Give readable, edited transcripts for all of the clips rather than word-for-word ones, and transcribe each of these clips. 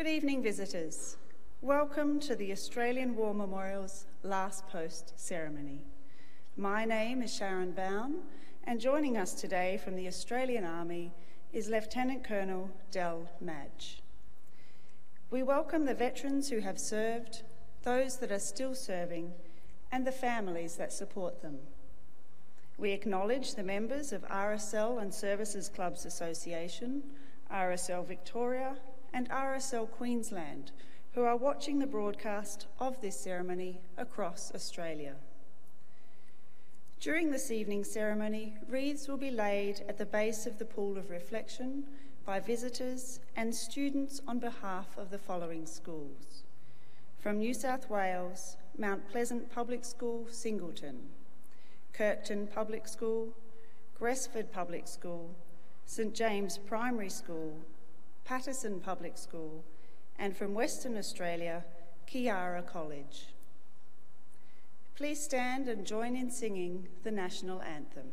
Good evening, visitors. Welcome to the Australian War Memorial's Last Post ceremony. My name is Sharon Bown, and joining us today from the Australian Army is Lieutenant Colonel Del Madge. We welcome the veterans who have served, those that are still serving, and the families that support them. We acknowledge the members of RSL and Services Clubs Association, RSL Victoria, and RSL Queensland, who are watching the broadcast of this ceremony across Australia. During this evening's ceremony, wreaths will be laid at the base of the Pool of Reflection by visitors and students on behalf of the following schools. From New South Wales, Mount Pleasant Public School, Singleton; Kirkton Public School; Gresford Public School; St James Primary School; Patterson Public School; and from Western Australia, Kiara College. Please stand and join in singing the National Anthem.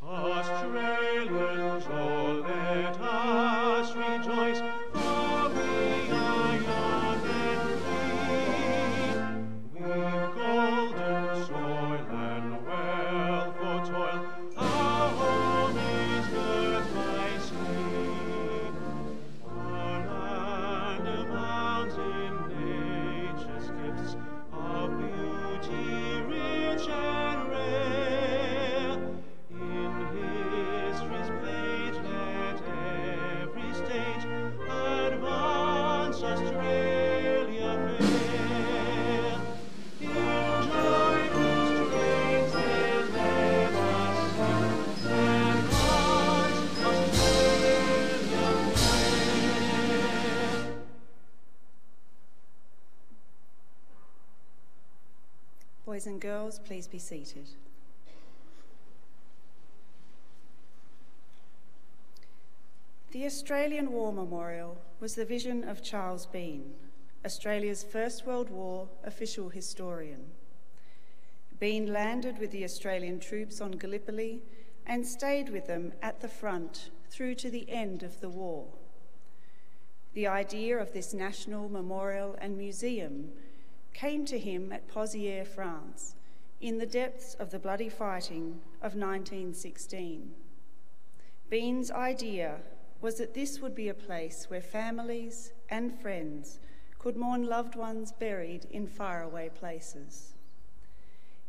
Australians, oh, let us rejoice, for we are young and free. We've golden soil and wealth for toil, our home is girt by sea. Our land abounds in nature's gifts of beauty rich and rare. In history's page let every stage advance Australia fair. In joyful strains then let us sing, advance Australia fair. Boys and girls, please be seated. The Australian War Memorial was the vision of Charles Bean, Australia's First World War official historian. Bean landed with the Australian troops on Gallipoli and stayed with them at the front through to the end of the war. The idea of this national memorial and museum came to him at Pozières, France, in the depths of the bloody fighting of 1916. Bean's idea was that this would be a place where families and friends could mourn loved ones buried in faraway places.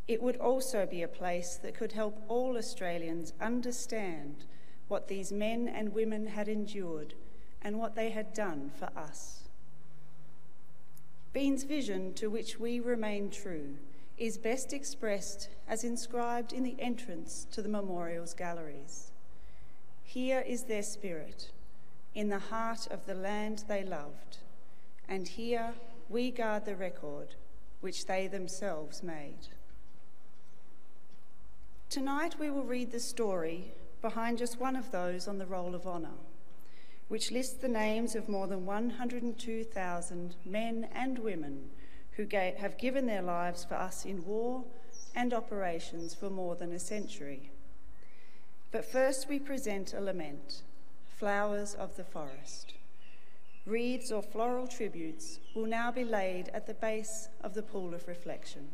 It would also be a place that could help all Australians understand what these men and women had endured and what they had done for us. Bean's vision, to which we remain true, is best expressed as inscribed in the entrance to the memorial's galleries. Here is their spirit, in the heart of the land they loved, and here we guard the record which they themselves made. Tonight we will read the story behind just one of those on the Roll of Honour, which lists the names of more than 102,000 men and women who have given their lives for us in war and operations for more than a century. But first we present a lament, Flowers of the Forest. Wreaths or floral tributes will now be laid at the base of the Pool of Reflection.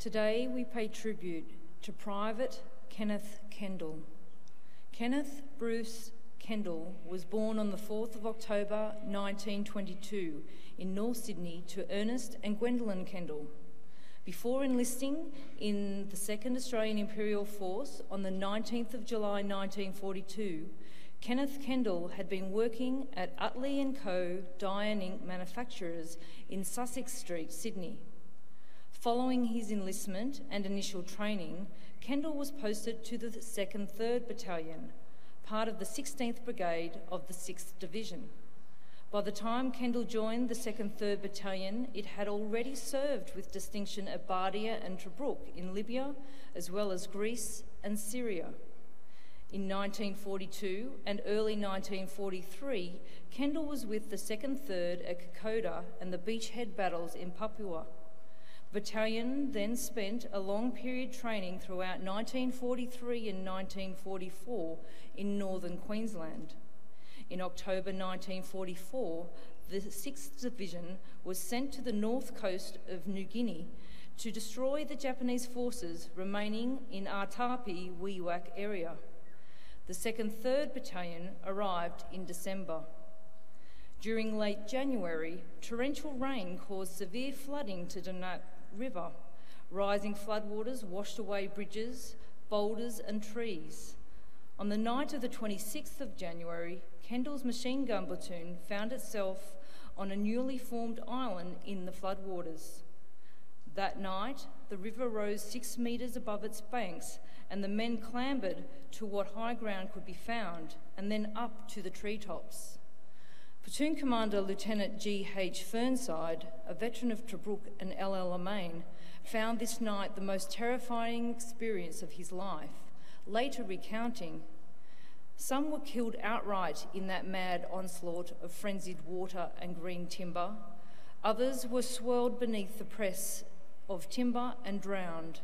Today we pay tribute to Private Kenneth Kendall. Kenneth Bruce Kendall was born on the 4th of October 1922 in North Sydney to Ernest and Gwendolyn Kendall. Before enlisting in the 2nd Australian Imperial Force on the 19th of July 1942, Kenneth Kendall had been working at Utley & Co. Dye and Ink Manufacturers in Sussex Street, Sydney. Following his enlistment and initial training, Kendall was posted to the 2nd 3rd Battalion, part of the 16th Brigade of the 6th Division. By the time Kendall joined the 2nd 3rd Battalion, it had already served with distinction at Bardia and Tobruk in Libya, as well as Greece and Syria. In 1942 and early 1943, Kendall was with the 2nd 3rd at Kokoda and the beachhead battles in Papua. The battalion then spent a long period training throughout 1943 and 1944 in northern Queensland. In October 1944, the 6th Division was sent to the north coast of New Guinea to destroy the Japanese forces remaining in Artapi-Wewak area. The 2nd 3rd Battalion arrived in December. During late January, torrential rain caused severe flooding to Donat River. Rising floodwaters washed away bridges, boulders and trees. On the night of the 26th of January, Kendall's machine gun platoon found itself on a newly formed island in the floodwaters. That night, the river rose 6 metres above its banks and the men clambered to what high ground could be found and then up to the treetops. Platoon Commander Lieutenant G.H. Fernside, a veteran of Tobruk and El Alamein, found this night the most terrifying experience of his life, later recounting, "Some were killed outright in that mad onslaught of frenzied water and green timber. Others were swirled beneath the press of timber and drowned.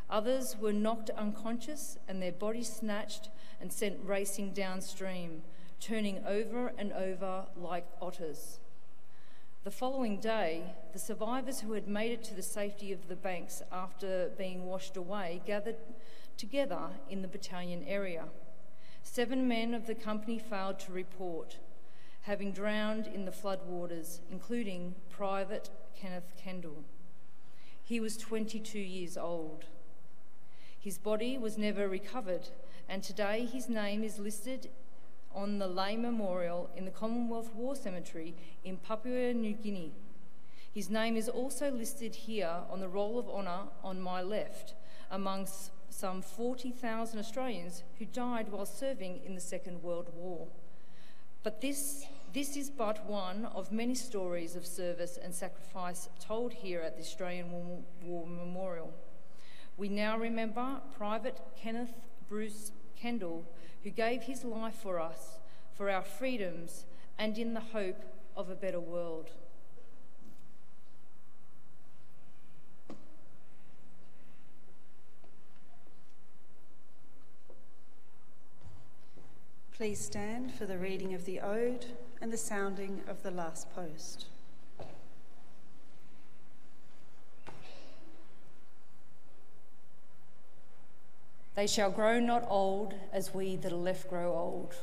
Others were knocked unconscious and their bodies snatched and sent racing downstream, turning over and over like otters." The following day, the survivors who had made it to the safety of the banks after being washed away gathered together in the battalion area. 7 men of the company failed to report, having drowned in the floodwaters, including Private Kenneth Kendall. He was 22 years old. His body was never recovered, and today his name is listed on the lay memorial in the Commonwealth War Cemetery in Papua New Guinea. His name is also listed here on the Roll of Honour on my left, amongst some 40,000 Australians who died while serving in the Second World War. But this is but one of many stories of service and sacrifice told here at the Australian War Memorial. We now remember Private Kenneth Bruce Kendall, who gave his life for us, for our freedoms, and in the hope of a better world. Please stand for the reading of the Ode and the sounding of the last post. They shall grow not old as we that are left grow old.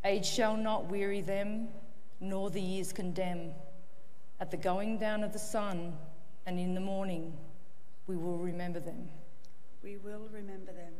Age shall not weary them, nor the years condemn. At the going down of the sun and in the morning, we will remember them. We will remember them.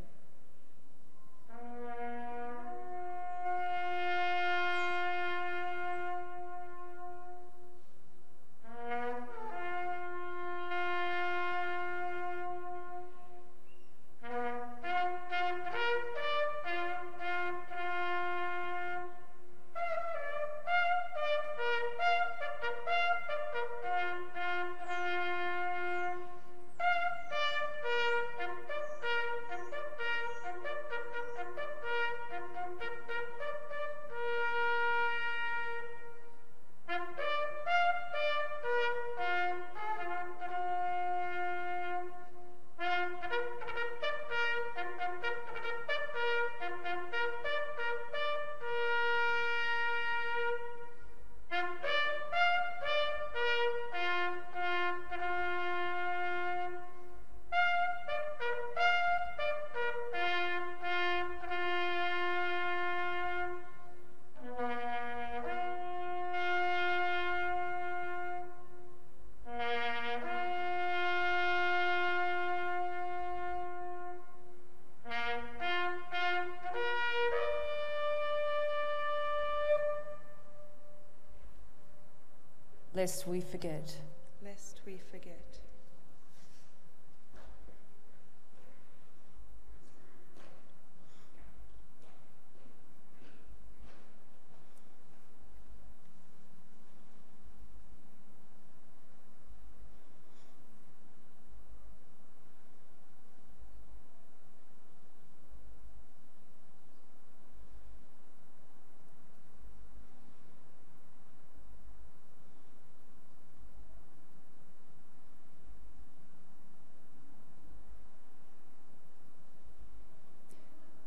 lest we forget. Lest we forget.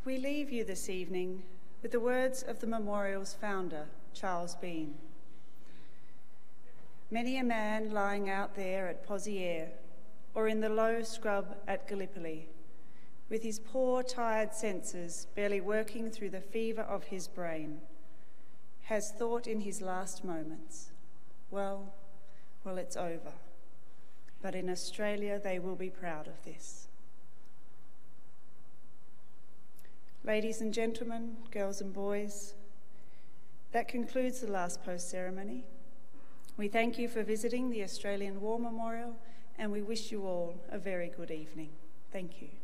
We leave you this evening with the words of the memorial's founder, Charles Bean. Many a man lying out there at Pozieres or in the low scrub at Gallipoli, with his poor, tired senses barely working through the fever of his brain, has thought in his last moments, well, it's over. But in Australia, they will be proud of this. Ladies and gentlemen, girls and boys, that concludes the last post ceremony. We thank you for visiting the Australian War Memorial, and we wish you all a very good evening. Thank you.